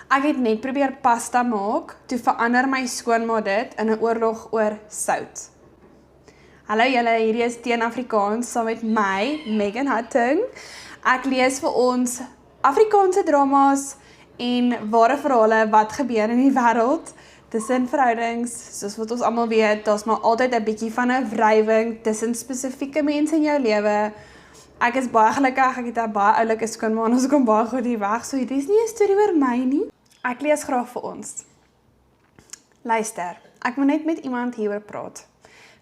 Ek het net probeer pasta maak, toe verander my skoonma dit in 'n oorlog oor sout. Hallo julle, hierdie is Teen Afrikaans saam met my, Megan Hatting. Ek lees vir ons Afrikaanse drama's en ware verhale wat gebeur in die wêreld tussen verhoudings. Soos wat ons almal weet, daar's maar altyd 'n bietjie van 'n wrywing tussen spesifieke mense in jou lewe. Ek is baie gelukkig, ek het 'n baie oulike skoonma en ons kom baie goed hier weg, so hierdie is nie 'n storie oor my nie. Ek lees graag vir ons. Luister, ek moet net met iemand hieroor praat.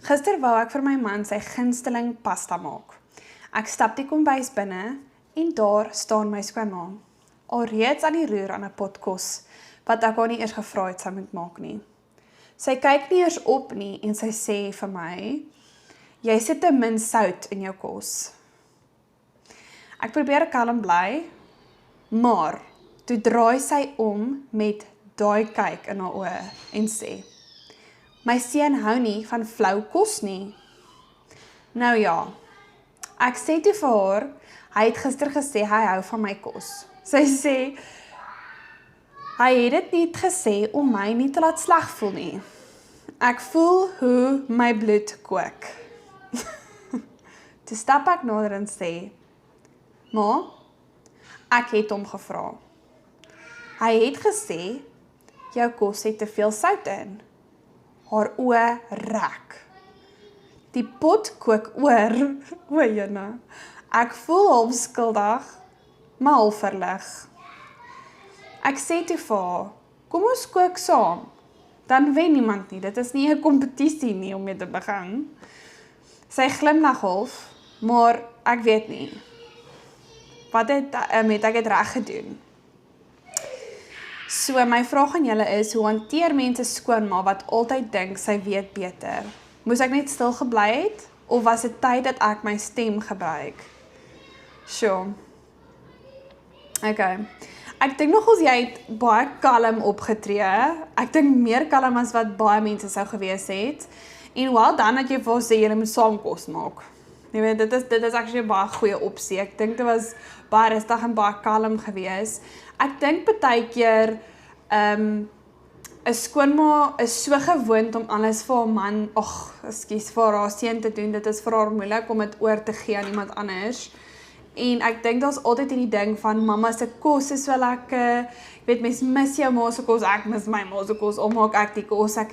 Gister wou ek vir my man sy gunsteling pasta maak. Ek stap die kombuis binne en daar staan my skoonma, alreeds aan die roer aan 'n pot kos, wat ek haar nie eers gevra het sy moet maak nie. Sy kyk nie eers op nie en sy sê vir my, jy sit te min sout in jou kos. Ek probeer kalm bly, maar toe draai sy om met daai kyk in haar oë en sê, my seun hou nie van flou kos nie. Nou ja, ek sê toe vir haar, hy het gister gesê hy hou van my kos. Sy sê, hy het dit nie gesê om my nie te laat sleg voel nie. Ek voel hoe my bloed kook. Toe stap ek nader en sê, ma, ek het hom gevra. Hy het gesê, jou kos het te veel sout in. Haar oë rek. Die pot kook oor, o jene. Ek voel half skuldig, maar half verlig. Ek sê toe vir haar, kom ons kook saam, dan wen niemand nie, dit is nie 'n kompetisie nie om mee te begin. Sy glimlag half, maar ek weet nie, wat het ek dit reg gedoen? So my vraag aan julle is, hoe hanteer mense skoonma wat altyd dink sy weet beter? Moes ek net stil gebly het, of was dit tyd dat ek my stem gebruik? Sure. Okay. Ek dink nogals jy het baie kalm opgetree. Ek dink meer kalm as wat baie mense sou gewees het. En wel dan dat jy vir ons sê jy moet saam kos maak. Jy weet, dit is actually 'n baie goeie opsie. Ek dink dit was baie rustig en baie kalm gewees. Ek dink partykeer 'n skoonma is so gewoond om alles vir haar man, vir haar seun te doen. Dit is vir haar moeilik om dit oor te gee aan iemand anders. En ek dink daar's altyd hierdie ding van mamma se kos is so lekker. Jy weet, mens mis jou ma se kos, ek mis my ma se kos, maak ek die kos, ek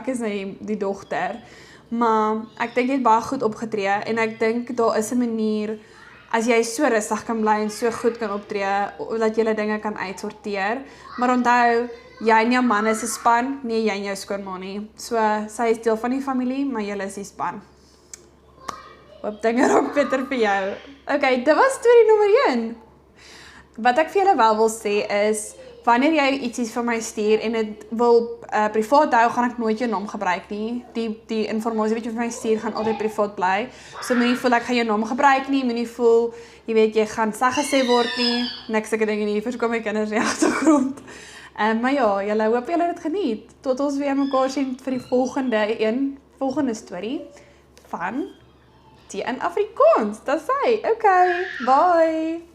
is die dogter. Maar ek dink jy het baie goed opgetree en ek dink daar is 'n manier as jy so rustig kan bly en so goed kan optree, dat jy dinge kan uitsorteer. Maar onthou, jy en jou man is 'n span, nie jy en jou skoonma nie. So sy is deel van die familie, maar julle is die span. Hoop dinge raak beter vir jou. Okay, dit was storie nommer 1. Wat ek vir julle wel wil sê is, wanneer jy ietsie vir my stuur en dit wil privaat hou, gaan ek nooit jou naam gebruik nie. Die informasie wat jy vir my stuur, gaan altyd privaat bly. So moenie voel ek gaan jou naam gebruik nie, moenie voel, jy weet, jy gaan sag gesê word nie, niks sulke dinge nie, verskom my kinders in die agtergrond. Maar ja, julle hoop julle het geniet. Tot ons weer mekaar sien vir die volgende storie van Teen Afrikaans. Dis hy. Okay, bye.